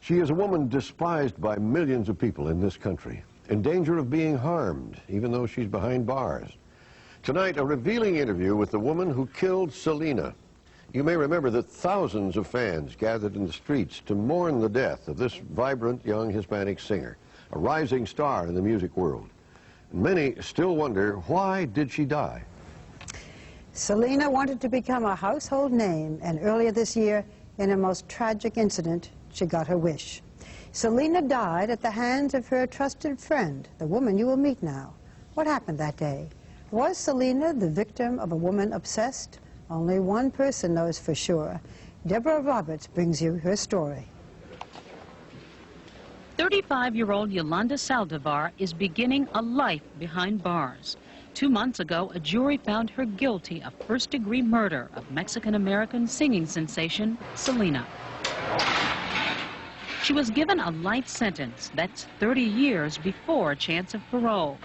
She is a woman despised by millions of people in this country, in danger of being harmed, even though she's behind bars. Tonight, a revealing interview with the woman who killed Selena. You may remember that thousands of fans gathered in the streets to mourn the death of this vibrant young Hispanic singer, a rising star in the music world. And many still wonder, why did she die? Selena wanted to become a household name, and earlier this year, in a most tragic incident, she got her wish. Selena died at the hands of her trusted friend, the woman you will meet now. What happened that day? Was Selena the victim of a woman obsessed? Only one person knows for sure. Deborah Roberts brings you her story. 35-year-old Yolanda Saldivar is beginning a life behind bars. 2 months ago, a jury found her guilty of first-degree murder of Mexican-American singing sensation Selena. She was given a life sentence. That's 30 years before a chance of parole.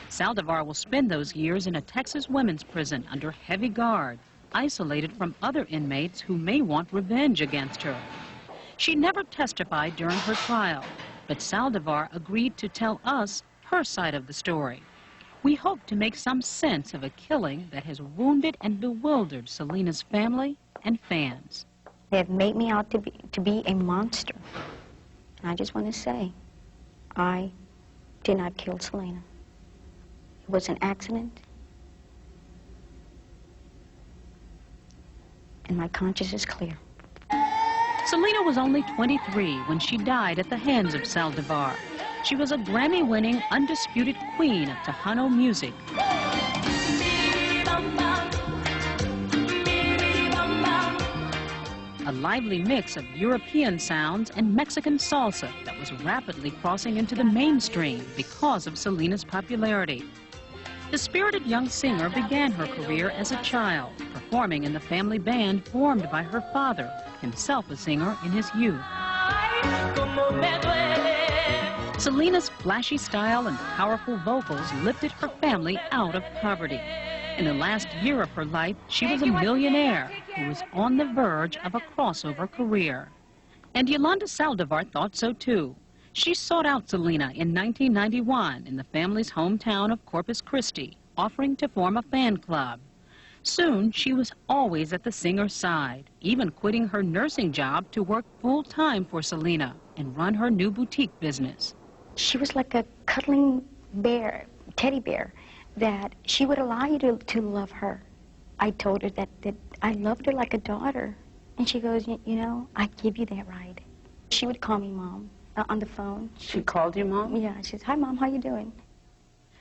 Saldivar will spend those years in a Texas women's prison under heavy guard, isolated from other inmates who may want revenge against her. She never testified during her trial, but Saldivar agreed to tell us her side of the story. We hope to make some sense of a killing that has wounded and bewildered Selena's family and fans. They have made me out to be a monster. I just want to say, I did not kill Selena. It was an accident. And my conscience is clear. Selena was only 23 when she died at the hands of Saldivar. She was a Grammy-winning, undisputed queen of Tejano music. A lively mix of European sounds and Mexican salsa that was rapidly crossing into the mainstream because of Selena's popularity. The spirited young singer began her career as a child, performing in the family band formed by her father, himself a singer in his youth. Selena's flashy style and powerful vocals lifted her family out of poverty. In the last year of her life, she was a millionaire who was on the verge of a crossover career. And Yolanda Saldivar thought so too. She sought out Selena in 1991 in the family's hometown of Corpus Christi, offering to form a fan club. Soon, she was always at the singer's side, even quitting her nursing job to work full-time for Selena and run her new boutique business. She was like a cuddling bear, teddy bear, that she would allow you to love her. I told her that I loved her like a daughter. And she goes, you know, I give you that right. She would call me Mom on the phone. She called you Mom? Yeah, she says, hi Mom, how you doing?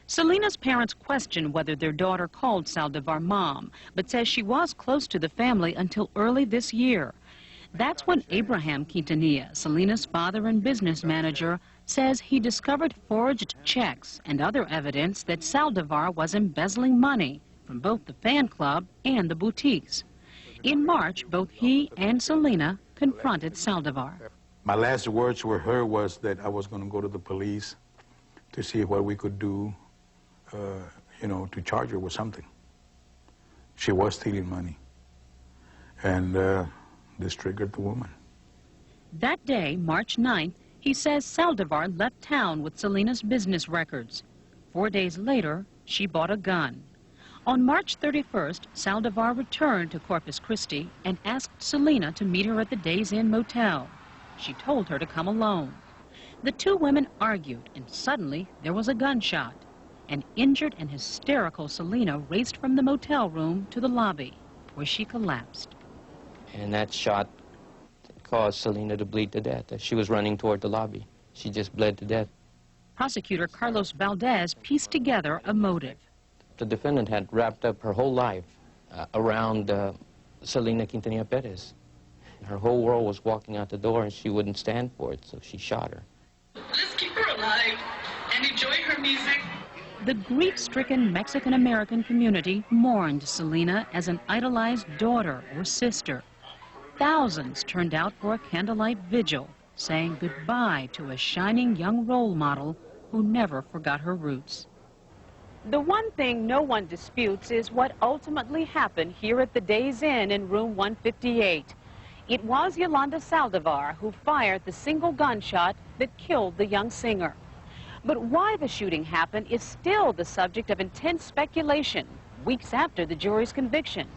Selena's parents questioned whether their daughter called Saldivar Mom, but says she was close to the family until early this year. That's when Abraham Quintanilla, Selena's father and business manager, says he discovered forged checks and other evidence that Saldivar was embezzling money from both the fan club and the boutiques. In March, both he and Selena confronted Saldivar. My last words to her was that I was going to go to the police to see what we could do, you know, to charge her with something. She was stealing money. And this triggered the woman. That day, March 9th, he says Saldivar left town with Selena's business records. 4 days later, she bought a gun. On March 31st, Saldivar returned to Corpus Christi and asked Selena to meet her at the Days Inn motel. She told her to come alone. The two women argued, and suddenly there was a gunshot. An injured and hysterical Selena raced from the motel room to the lobby, where she collapsed. And that shot caused Selena to bleed to death. As she was running toward the lobby, she just bled to death. Prosecutor Carlos Valdez pieced together a motive. The defendant had wrapped up her whole life around Selena Quintanilla-Perez. Her whole world was walking out the door, and she wouldn't stand for it, so she shot her. Let's keep her alive and enjoy her music. The grief-stricken Mexican-American community mourned Selena as an idolized daughter or sister. Thousands turned out for a candlelight vigil, saying goodbye to a shining young role model who never forgot her roots. The one thing no one disputes is what ultimately happened here at the Days Inn in room 158. It was Yolanda Saldivar who fired the single gunshot that killed the young singer. But why the shooting happened is still the subject of intense speculation weeks after the jury's conviction.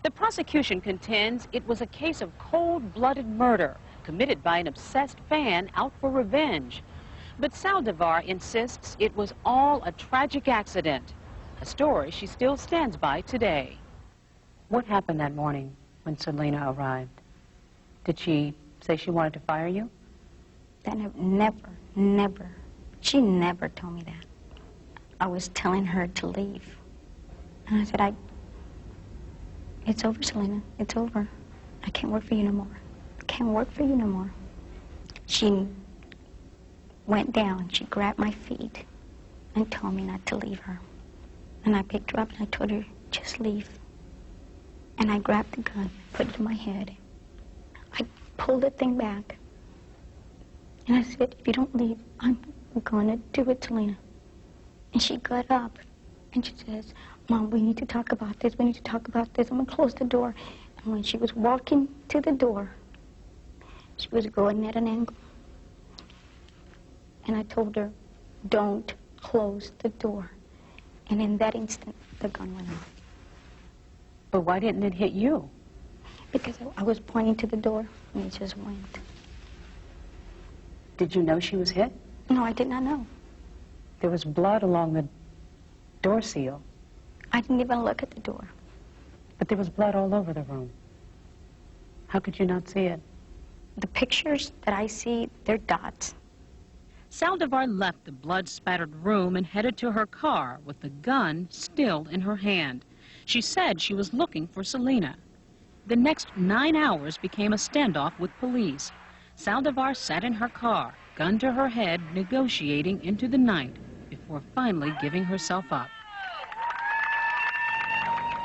The prosecution contends it was a case of cold-blooded murder committed by an obsessed fan out for revenge. But Saldivar insists it was all a tragic accident, a story she still stands by today. What happened that morning when Selena arrived? Did she say she wanted to fire you? Never. She never told me that. I was telling her to leave. And I said, it's over, Selena. It's over. I can't work for you no more. I can't work for you no more. She went down. She grabbed my feet and told me not to leave her. And I picked her up and I told her, just leave. And I grabbed the gun, put it in my head. I pulled the thing back. And I said, if you don't leave, I'm gonna do it, Selena. And she got up and she says, Mom, we need to talk about this. We need to talk about this. I'm gonna close the door. And when she was walking to the door, she was going at an angle. And I told her, don't close the door. And in that instant, the gun went off. But why didn't it hit you? Because I was pointing to the door, and it just went. Did you know she was hit? No, I did not know. There was blood along the door seal. I didn't even look at the door. But there was blood all over the room. How could you not see it? The pictures that I see, they're dots. Saldivar left the blood-spattered room and headed to her car with the gun still in her hand. She said she was looking for Selena. The next 9 hours became a standoff with police. Saldivar sat in her car, gun to her head, negotiating into the night before finally giving herself up.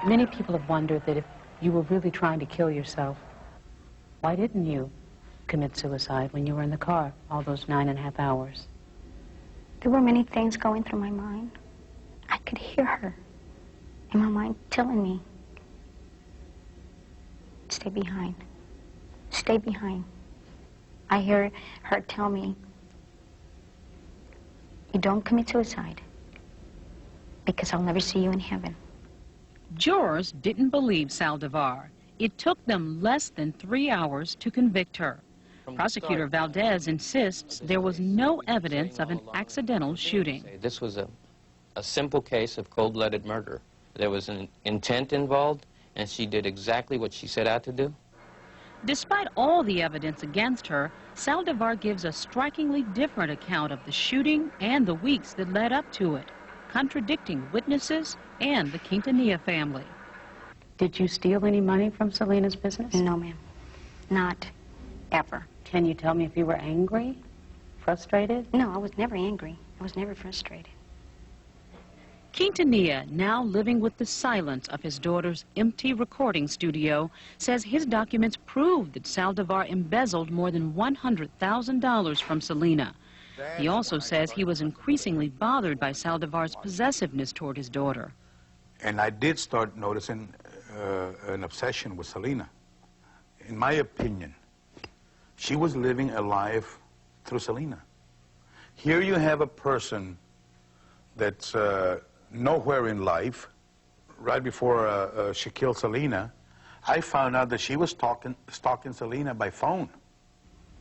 Many people have wondered that if you were really trying to kill yourself, why didn't you commit suicide when you were in the car all those 9.5 hours? There were many things going through my mind. I could hear her in my mind telling me, stay behind. Stay behind. I hear her tell me, you don't commit suicide because I'll never see you in heaven. Jurors didn't believe Saldivar. It took them less than 3 hours to convict her. Prosecutor Valdez insists there was no evidence of an accidental shooting. This was a simple case of cold-blooded murder. There was an intent involved, and she did exactly what she set out to do. Despite all the evidence against her, Saldivar gives a strikingly different account of the shooting and the weeks that led up to it, contradicting witnesses and the Quintanilla family. Did you steal any money from Selena's business? No, ma'am. Not ever. Can you tell me if you were angry, frustrated? No, I was never angry. I was never frustrated. Quintanilla, now living with the silence of his daughter's empty recording studio, says his documents prove that Saldivar embezzled more than $100,000 from Selena. He also says he was increasingly bothered by Saldivar's possessiveness toward his daughter. And I did start noticing an obsession with Selena. In my opinion, she was living a life through Selena. Here you have a person that's nowhere in life. Right before she killed Selena, I found out that she was stalking Selena by phone.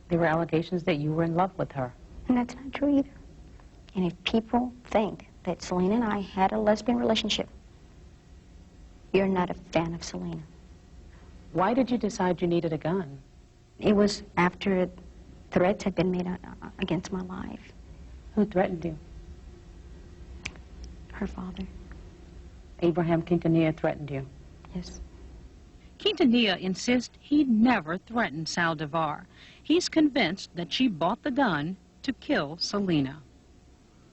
There were allegations that you were in love with her. And that's not true either. And if people think that Selena and I had a lesbian relationship, you're not a fan of Selena. Why did you decide you needed a gun? It was after threats had been made against my life. Who threatened you? Her father. Abraham Quintanilla threatened you? Yes. Quintanilla insists he never threatened Saldivar. He's convinced that she bought the gun to kill Selena.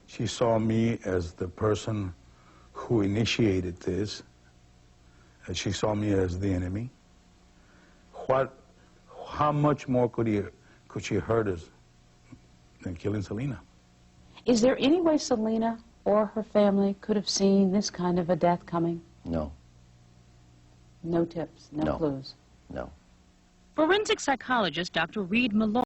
She saw me as the person who initiated this. She saw me as the enemy. How much more could she hurt us than killing Selena? Is there any way Selena or her family could have seen this kind of a death coming? No. No tips, no clues? No. Forensic psychologist Dr. Reed Malloy